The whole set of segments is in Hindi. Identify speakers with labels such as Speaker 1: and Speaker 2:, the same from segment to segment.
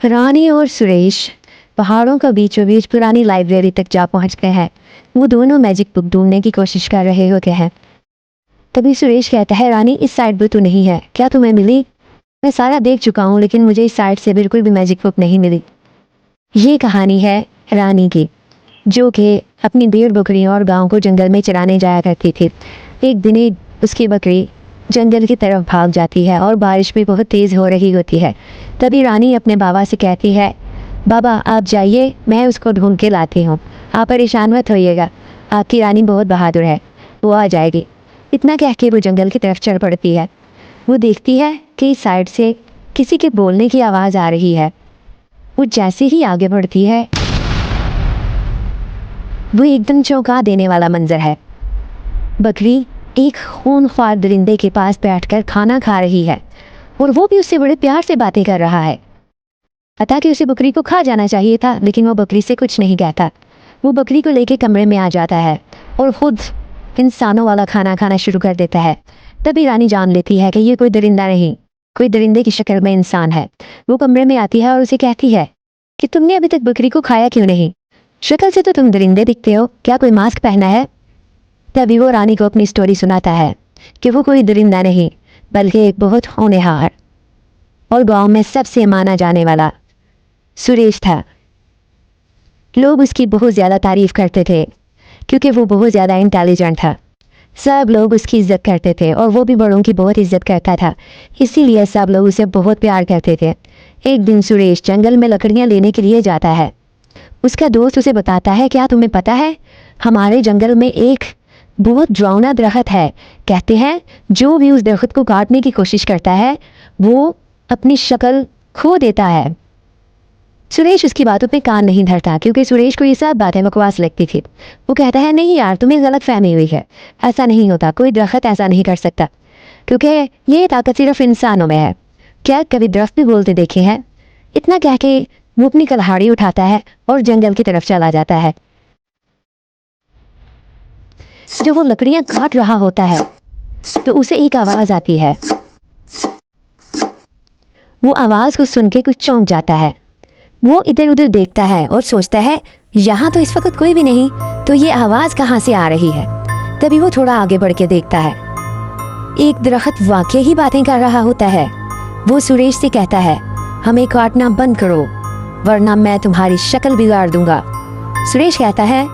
Speaker 1: रानी और सुरेश पहाड़ों का बीचों बीच पुरानी लाइब्रेरी तक जा पहुंचते हैं। वो दोनों मैजिक बुक ढूंढने की कोशिश कर रहे होते हैं। तभी सुरेश कहता है, रानी इस साइड भी तो नहीं है, क्या तुम्हें मिली? मैं सारा देख चुका हूँ लेकिन मुझे इस साइड से बिल्कुल भी मैजिक बुक नहीं मिली। ये कहानी है रानी की, जो कि अपनी भेड़ बकरियों और गांव को जंगल में चराने जाया करती थी। एक दिन उसकी बकरी जंगल की तरफ भाग जाती है और बारिश भी बहुत तेज़ हो रही होती है। तभी रानी अपने बाबा से कहती है, बाबा आप जाइए, मैं उसको ढूंढ के लाती हूँ, आप परेशान मत होइएगा, आपकी रानी बहुत बहादुर है, वो आ जाएगी। इतना कह के वो जंगल की तरफ चढ़ पड़ती है। वो देखती है कि इस साइड से किसी के बोलने की आवाज़ आ रही है। वो जैसे ही आगे बढ़ती है, वो एकदम चौंका देने वाला मंजर है। बकरी एक खूंखार दरिंदे के पास बैठकर खाना खा रही है और वो भी उससे बड़े प्यार से बातें कर रहा है। पता कि उसे बकरी को खा जाना चाहिए था, लेकिन वो बकरी से कुछ नहीं कहता। वो बकरी को लेके कमरे में आ जाता है और खुद इंसानों वाला खाना खाना शुरू कर देता है। तभी रानी जान लेती है कि ये कोई दरिंदा नहीं, कोई दरिंदे की शक्ल में इंसान है। वो कमरे में आती है और उसे कहती है कि तुमने अभी तक बकरी को खाया क्यों नहीं? शक्ल से तो तुम दरिंदे दिखते हो, क्या कोई मास्क पहना है? तभी वो रानी को अपनी स्टोरी सुनाता है कि वो कोई दरिंदा नहीं, बल्कि एक बहुत होनहार और गांव में सबसे माना जाने वाला सुरेश था। लोग उसकी बहुत ज़्यादा तारीफ करते थे क्योंकि वो बहुत ज़्यादा इंटेलिजेंट था। सब लोग उसकी इज्जत करते थे और वो भी बड़ों की बहुत इज्जत करता था, इसीलिए सब लोग उसे बहुत प्यार करते थे। एक दिन सुरेश जंगल में लकड़ियाँ लेने के लिए जाता है। उसका दोस्त उसे बताता है, क्या तुम्हें पता है हमारे जंगल में एक बहुत डरावना दरख्त है। कहते हैं जो भी उस दरख्त को काटने की कोशिश करता है वो अपनी शक्ल खो देता है। सुरेश उसकी बातों पे कान नहीं धरता क्योंकि सुरेश को ये सब बातें बकवास लगती थी। वो कहता है, नहीं यार, तुम्हें गलत फहमी हुई है, ऐसा नहीं होता, कोई दरख्त ऐसा नहीं कर सकता, क्योंकि ये ताकत सिर्फ इंसानों में है। क्या कभी दरख्त भी बोलते देखे हैं? इतना कह के वो अपनी कल्हाड़ी उठाता है और जंगल की तरफ चला जाता है। जब वो लकड़ियां काट रहा होता है तो उसे एक आवाज आती है। वो आवाज को सुन के कुछ चौंक जाता है। वो इधर उधर देखता है और सोचता है, यहाँ तो इस वक्त कोई भी नहीं, तो ये आवाज कहाँ से आ रही है? तभी वो थोड़ा आगे बढ़ के देखता है, एक दरख्त वाकई ही बातें कर रहा होता है। वो सुरेश से कहता है, हमें काटना बंद करो वरना मैं तुम्हारी शक्ल बिगाड़ दूंगा। सुरेश कहता है,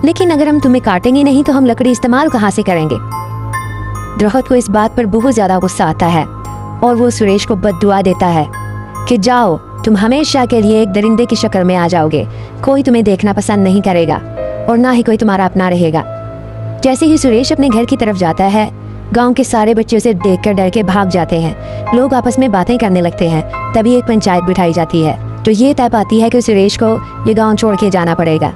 Speaker 1: लेकिन अगर हम तुम्हें काटेंगे नहीं तो हम लकड़ी इस्तेमाल कहाँ से करेंगे? दरख्त को इस बात पर बहुत ज्यादा गुस्सा आता है और वो सुरेश को बद्दुआ देता है कि जाओ, तुम हमेशा के लिए एक दरिंदे की शक्ल में आ जाओगे, कोई तुम्हें देखना पसंद नहीं करेगा और ना ही कोई तुम्हारा अपना रहेगा। जैसे ही सुरेश अपने घर की तरफ जाता है, गांव के सारे बच्चे उसे देखकर डर के भाग जाते हैं। लोग आपस में बातें करने लगते हैं। तभी एक पंचायत बिठाई जाती है तो ये तय पाती है कि सुरेश को ये गाँव छोड़ के जाना पड़ेगा।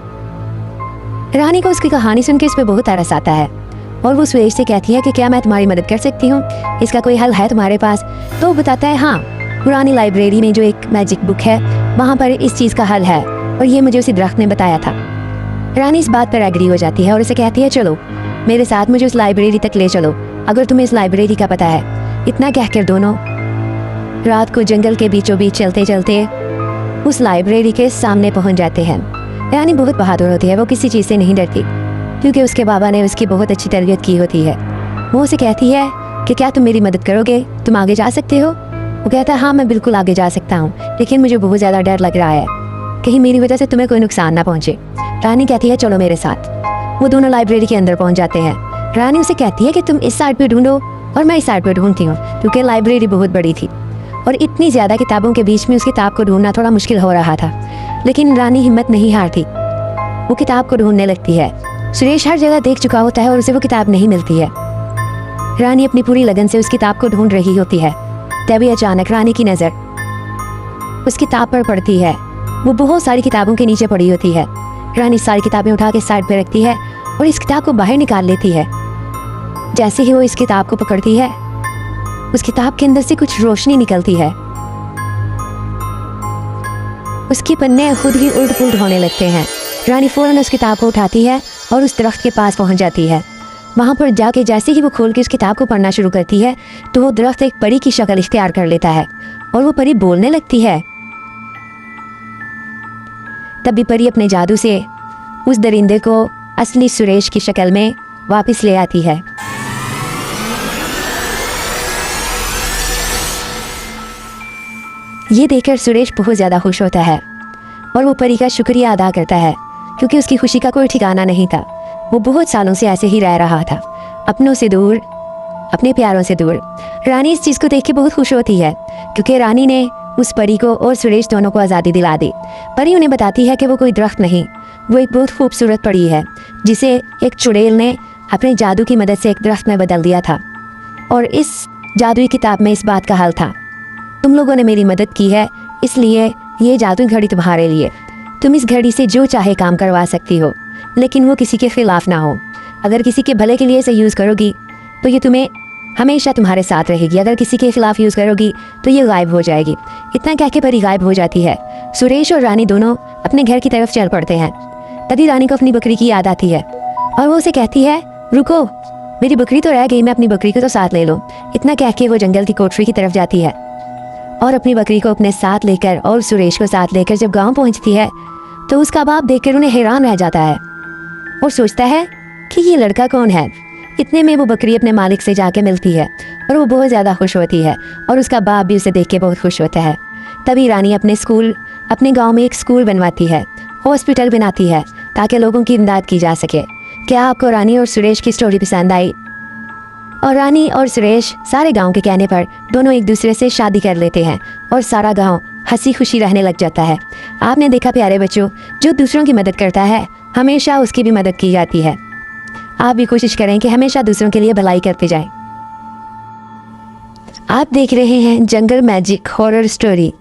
Speaker 1: रानी को उसकी कहानी सुन के इस पर बहुत तरस आता है और वो सुरेश से कहती है कि क्या मैं तुम्हारी मदद कर सकती हूँ, इसका कोई हल है तुम्हारे पास? तो वो बताता है, हाँ, पुरानी लाइब्रेरी में जो एक मैजिक बुक है वहाँ पर इस चीज़ का हल है और ये मुझे उसी दरख्त ने बताया था। रानी इस बात पर एग्री हो जाती है और उसे कहती है, चलो मेरे साथ मुझे उस लाइब्रेरी तक ले चलो, अगर तुम्हें इस लाइब्रेरी का पता है। इतना कहकर दोनों रात को जंगल के बीचों बीच चलते चलते उस लाइब्रेरी के सामने पहुँच जाते हैं। रानी बहुत बहादुर होती है, वो किसी चीज़ से नहीं डरती क्योंकि उसके बाबा ने उसकी बहुत अच्छी तरबियत की होती है। वो उसे कहती है कि क्या तुम मेरी मदद करोगे, तुम आगे जा सकते हो? वो कहता है, हाँ मैं बिल्कुल आगे जा सकता हूँ, लेकिन मुझे बहुत ज़्यादा डर लग रहा है कहीं मेरी वजह से तुम्हें कोई नुकसान ना पहुँचे। रानी कहती है, चलो मेरे साथ। वो दोनों लाइब्रेरी के अंदर पहुँच जाते हैं। रानी उसे कहती है कि तुम इस साइड पर ढूंढो और मैं इस साइड पर ढूंढती हूँ, क्योंकि लाइब्रेरी बहुत बड़ी थी और इतनी ज़्यादा किताबों के बीच में उस किताब को ढूंढना थोड़ा मुश्किल हो रहा था। लेकिन रानी हिम्मत नहीं हारती, वो किताब को ढूंढने लगती है। सुरेश हर जगह देख चुका होता है और उसे वो किताब नहीं मिलती है। रानी अपनी पूरी लगन से उस किताब को ढूंढ रही होती है। तभी अचानक रानी की नज़र उस किताब पर पड़ती है। वो बहुत सारी किताबों के नीचे पड़ी होती है। रानी सारी किताबें उठा के साइड पर रखती है और इस किताब को बाहर निकाल लेती है। जैसे ही वो इस किताब को पकड़ती है, उस किताब के अंदर से कुछ रोशनी निकलती है। उसके पन्ने खुद ही उल्ट पुल्ट होने लगते हैं। रानी फौरन उस किताब को उठाती है और उस दरख्त के पास पहुंच जाती है। वहाँ पर जाके जैसे ही वो खोल के उस किताब को पढ़ना शुरू करती है तो वो दरख्त एक परी की शक्ल इख्तियार कर लेता है और वो परी बोलने लगती है तभी परी अपने जादू से उस दरिंदे को असली सुरेश की शक्ल में वापस ले आती है। ये देखकर सुरेश बहुत ज़्यादा खुश होता है और वो परी का शुक्रिया अदा करता है, क्योंकि उसकी खुशी का कोई ठिकाना नहीं था। वो बहुत सालों से ऐसे ही रह रहा था, अपनों से दूर, अपने प्यारों से दूर। रानी इस चीज़ को देख के बहुत खुश होती है, क्योंकि रानी ने उस परी को और सुरेश दोनों को आज़ादी दिला दी। परी उन्हें बताती है कि वो कोई दरख्त नहीं, वो एक बहुत खूबसूरत परी है, जिसे एक चुड़ैल ने अपने जादू की मदद से एक दरख्त में बदल दिया था। और इस जादुई किताब में इस बात का हल था। तुम लोगों ने मेरी मदद की है, इसलिए ये जादुई घड़ी तुम्हारे लिए। तुम इस घड़ी से जो चाहे काम करवा सकती हो, लेकिन वो किसी के खिलाफ ना हो। अगर किसी के भले के लिए इसे यूज़ करोगी तो ये तुम्हें हमेशा तुम्हारे साथ रहेगी। अगर किसी के खिलाफ यूज़ करोगी तो ये गायब हो जाएगी। इतना कह के परी गायब हो जाती है। सुरेश और रानी दोनों अपने घर की तरफ चल पड़ते हैं। तभी रानी को अपनी बकरी की याद आती है और वो उसे कहती है, रुको, मेरी बकरी तो रह गई, मैं अपनी बकरी को तो साथ ले लूँ। इतना कह के वो जंगल की कोठरी की तरफ जाती है और अपनी बकरी को अपने साथ लेकर और सुरेश को साथ लेकर जब गांव पहुंचती है तो उसका बाप देखकर उन्हें हैरान रह जाता है और सोचता है कि ये लड़का कौन है। इतने में वो बकरी अपने मालिक से जाके मिलती है और वो बहुत ज़्यादा खुश होती है और उसका बाप भी उसे देख के बहुत खुश होता है। तभी रानी अपने गांव में एक स्कूल बनवाती है, हॉस्पिटल बनाती है, ताकि लोगों की इमदाद की जा सके। क्या आपको रानी और सुरेश की स्टोरी पसंद आई? और रानी और सुरेश सारे गांव के कहने पर दोनों एक दूसरे से शादी कर लेते हैं और सारा गांव हंसी खुशी रहने लग जाता है। आपने देखा प्यारे बच्चों, जो दूसरों की मदद करता है हमेशा उसकी भी मदद की जाती है। आप भी कोशिश करें कि हमेशा दूसरों के लिए भलाई करते जाएं। आप देख रहे हैं जंगल मैजिक हॉरर स्टोरी।